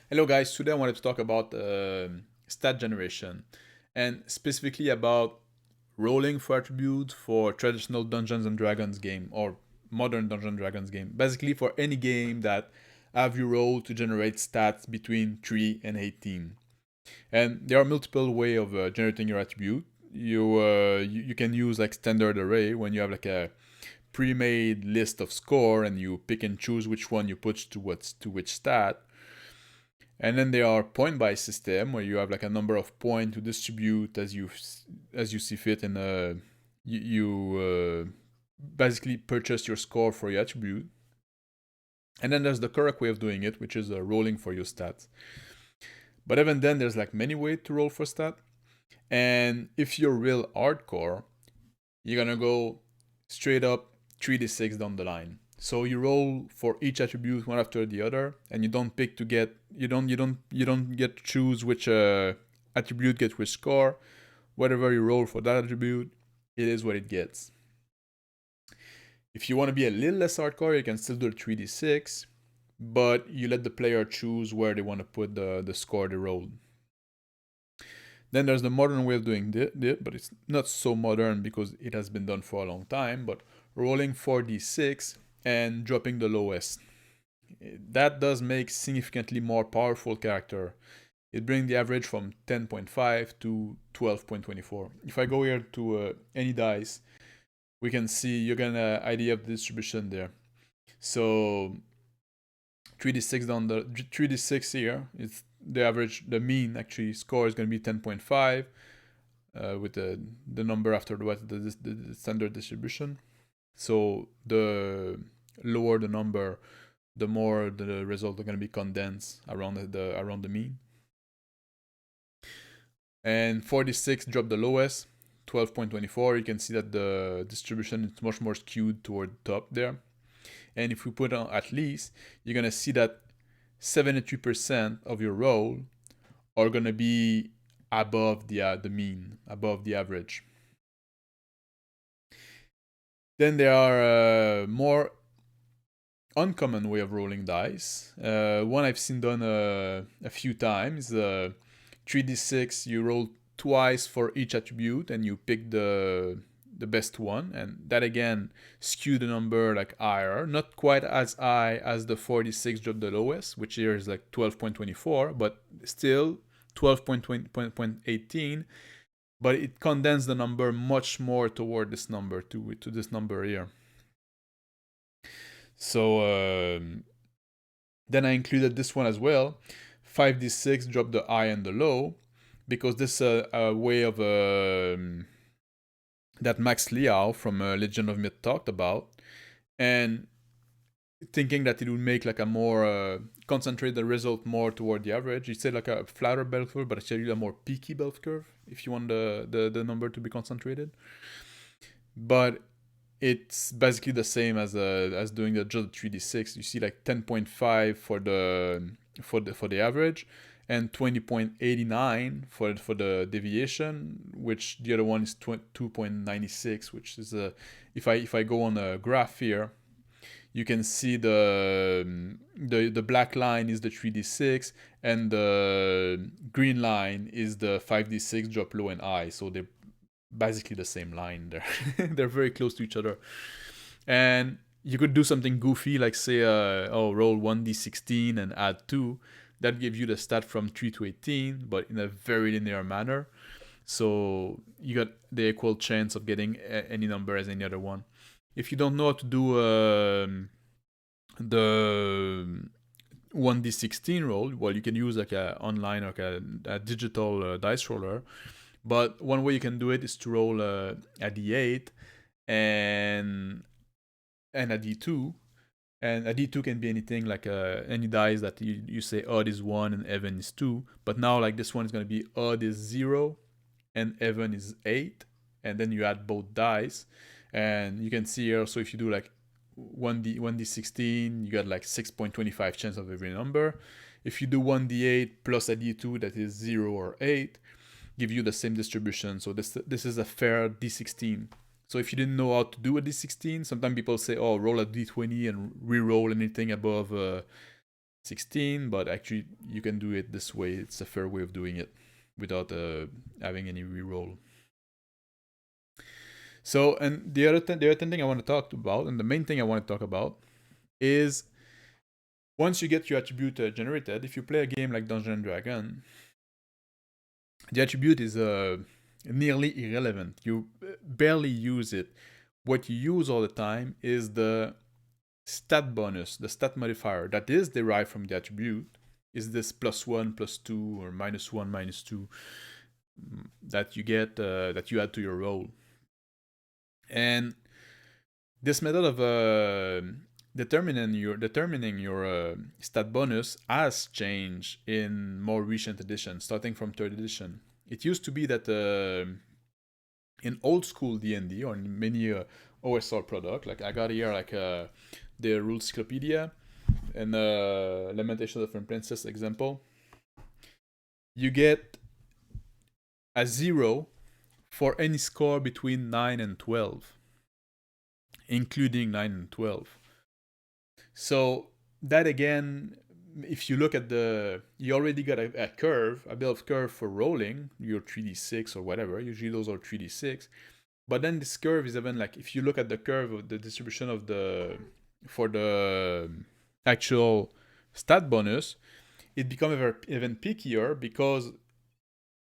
Hello guys, today I wanted to talk about stat generation and specifically about rolling for attributes for traditional Dungeons and Dragons game or modern Dungeons and Dragons game. Basically for any game that have you roll to generate stats between 3 and 18. And there are multiple way of generating your attribute. You can use like standard array when you have like a pre-made list of score and you pick and choose which one you put to which stat. And then there are point buy system where you have like a number of points to distribute as you see fit, and you basically purchase your score for your attribute. And then there's the correct way of doing it, which is rolling for your stats. But even then, there's like many ways to roll for stat. And if you're real hardcore, you're gonna go straight up 3d6 down the line. So you roll for each attribute one after the other, and you don't pick to get you don't get to choose which attribute gets which score. Whatever you roll for that attribute, it is what it gets. If you want to be a little less hardcore, you can still do the 3d6, but you let the player choose where they want to put the score they rolled. Then there's the modern way of doing it, but it's not so modern because it has been done for a long time, but rolling 4d6 and dropping the lowest. That does make significantly more powerful character. It brings the average from 10.5 to 12.24. If I go here to any dice, we can see you get an idea of the distribution there. So 3d6 down the 3d6 here, it's the average, the mean actually score is going to be 10.5 with the number after the standard distribution. So the lower the number, the more the result are going to be condensed around the mean. And 46 drop the lowest, 12.24. You can see that the distribution is much more skewed toward the top there. And if we put on at least, you're going to see that 73% of your roll are going to be above the mean, above the average. Then there are more uncommon way of rolling dice. One I've seen done a few times. 3d6, you roll twice for each attribute and you pick the best one, and that again skew the number like higher, not quite as high as the 46 drop the lowest, which here is like 12.24, but still 12.18, but it condensed the number much more toward this number to this number here. So then I included this one as well. 5d6 drop the high and the low, because this is a way of that Max Liao from Legend of Myth talked about, and thinking that it would make like a more concentrate the result more toward the average. He said like a flatter bell curve, but actually a more peaky bell curve if you want the number to be concentrated. But it's basically the same as doing the just 3d6. You see like 10.5 for the average, and 20.89 for the deviation, which the other one is 2.96, which is if I go on a graph here, you can see the black line is the 3d6 and the green line is the 5d6 drop low and high. So they're basically the same line there. They're very close to each other. And you could do something goofy like say, roll 1d16 and add 2. That gives you the stat from 3 to 18, but in a very linear manner. So you got the equal chance of getting any number as any other one. If you don't know how to do the 1d16 roll, well, you can use like a online or a digital dice roller. But one way you can do it is to roll a d8 and a d2. And a d2 can be anything like any dice that you say odd is 1 and even is 2. But now like this one is going to be odd is 0 and even is 8. And then you add both dice. And you can see here, so if you do like 1d16, you got like 6.25 chance of every number. If you do 1d8 plus a d2 that is 0 or 8, give you the same distribution. So this is a fair d16. So if you didn't know how to do a d16, sometimes people say, oh, roll a d20 and re-roll anything above 16, but actually you can do it this way. It's a fair way of doing it without having any reroll. So, and the other thing I want to talk about, and the main thing I want to talk about, is once you get your attribute generated, if you play a game like Dungeons and Dragons, the attribute is nearly irrelevant. You barely use it. What you use all the time is the stat bonus, the stat modifier that is derived from the attribute. Is this +1, +2, or -1, -2 that you get that you add to your roll? And this method of determining your stat bonus has changed in more recent editions, starting from 3rd edition. It used to be that in old school D&D or in many OSR product, like I got here like the Rulecyclopedia and Lamentation of the Princess example, you get a 0 for any score between 9 and 12, including 9 and 12. So that again, if you look at you already got a curve, a bit of curve for rolling, your 3d6 or whatever, usually those are 3d6. But then this curve is even like, if you look at the curve of the distribution of for the actual stat bonus, it becomes even pickier because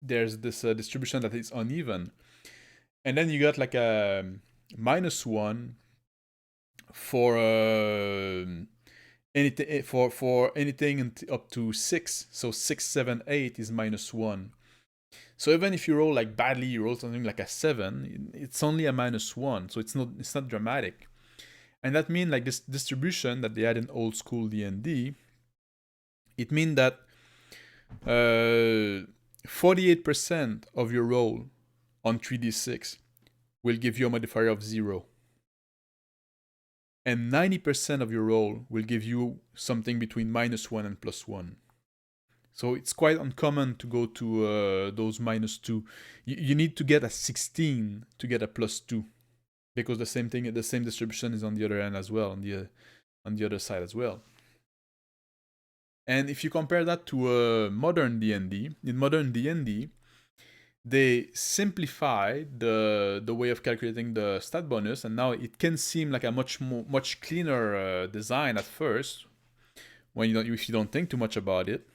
there's this distribution that is uneven. And then you got like a -1 for anything for anything up to 6. So 6, 7, 8 is -1. So even if you roll like badly, you roll something like a 7, it's only a -1. So it's not dramatic. And that means like this distribution that they had in old school D&D, it means that 48% of your roll on 3d6 will give you a modifier of 0. And 90% of your roll will give you something between -1 and +1. So it's quite uncommon to go to those -2. You need to get a 16 to get a +2, because the same distribution is on the other end as well, on the other side as well. And if you compare that to modern D&D, in modern D&D, they simplified the way of calculating the stat bonus, and now it can seem like a much cleaner design at first if you don't think too much about it.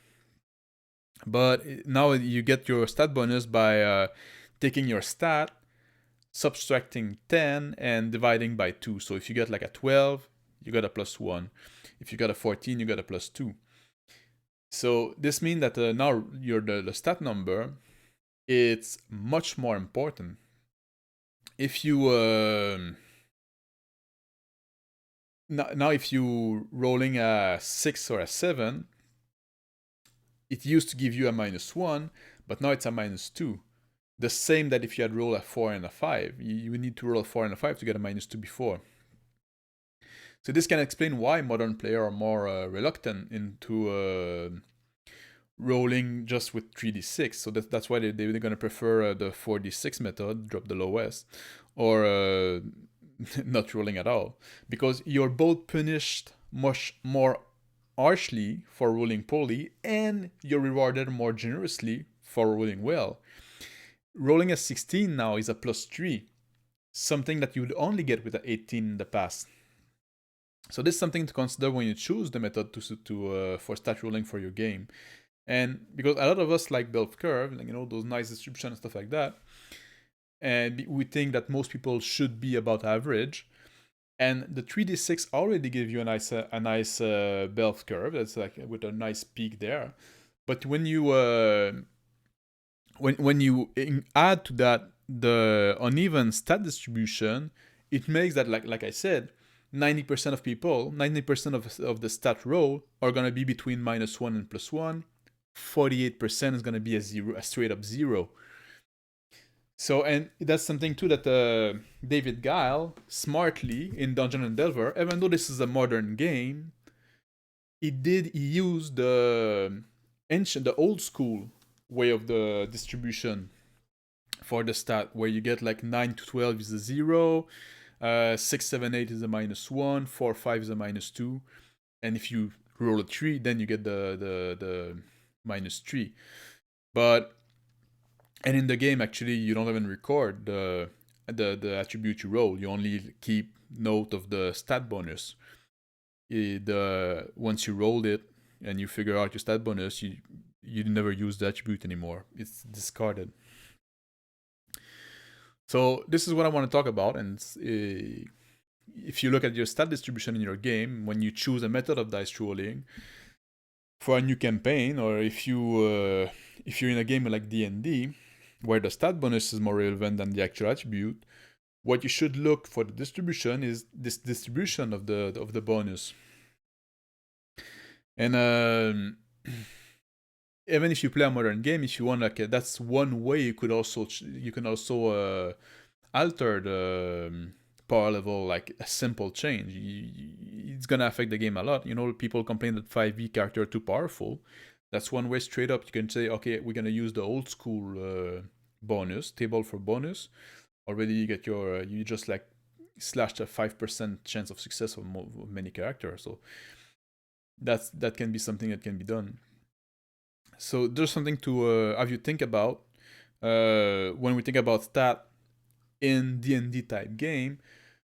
But now you get your stat bonus by taking your stat, subtracting 10, and dividing by 2. So if you get like a 12, you got a +1. If you got a 14, you got a +2. So this means that now the stat number, it's much more important. If you now if you rolling a 6 or a 7, it used to give you a -1, but now it's a -2. The same that if you had rolled a 4 and a 5. You need to roll a 4 and a 5 to get a -2 before. So this can explain why modern players are more reluctant into rolling just with 3d6. So that's why they're going to prefer the 4d6 method, drop the lowest, or not rolling at all. Because you're both punished much more harshly for rolling poorly, and you're rewarded more generously for rolling well. Rolling a 16 now is a +3, something that you would only get with an 18 in the past. So this is something to consider when you choose the method for stat rolling for your game. And because a lot of us like bell curve, like, those nice distribution and stuff like that, and we think that most people should be about average. And the 3d6 already give you a nice bell curve. That's like with a nice peak there. But when you when you add to that the uneven stat distribution, it makes that like I said, 90% of people, 90% of the stat roll are gonna be between -1 and +1. 48% is gonna be a straight up 0. So, and that's something too that David Guile smartly in Dungeon and Delver, even though this is a modern game, he used the old school way of the distribution for the stat, where you get like 9 to 12 is a 0, 6, 7, 8 is a -1, 4, 5 is a -2, and if you roll a 3, then you get the -3. But and in the game, actually, you don't even record the attribute you roll. You only keep note of the stat bonus. Once you rolled it and you figure out your stat bonus, you never use the attribute anymore. It's discarded. So this is what I want to talk about. And if you look at your stat distribution in your game, when you choose a method of dice rolling for a new campaign, or if you're in a game like D&D, where the stat bonus is more relevant than the actual attribute, what you should look for the distribution is this distribution of the bonus. And even if you play a modern game, if you want, like, that's one way you can also alter the power level, like a simple change. It's gonna affect the game a lot. People complain that 5e characters are too powerful. That's one way straight up. You can say, okay, we're gonna use the old school bonus table for bonus. Already you get you just like slashed a 5% chance of success of many characters. So that can be something that can be done. So there's something to have you think about when we think about stat in D&D type game.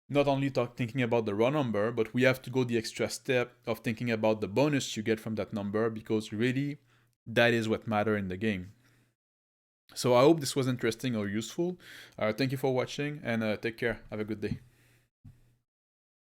Not only thinking about the raw number, but we have to go the extra step of thinking about the bonus you get from that number, because really that is what matters in the game. So I hope this was interesting or useful. Thank you for watching, and take care. Have a good day.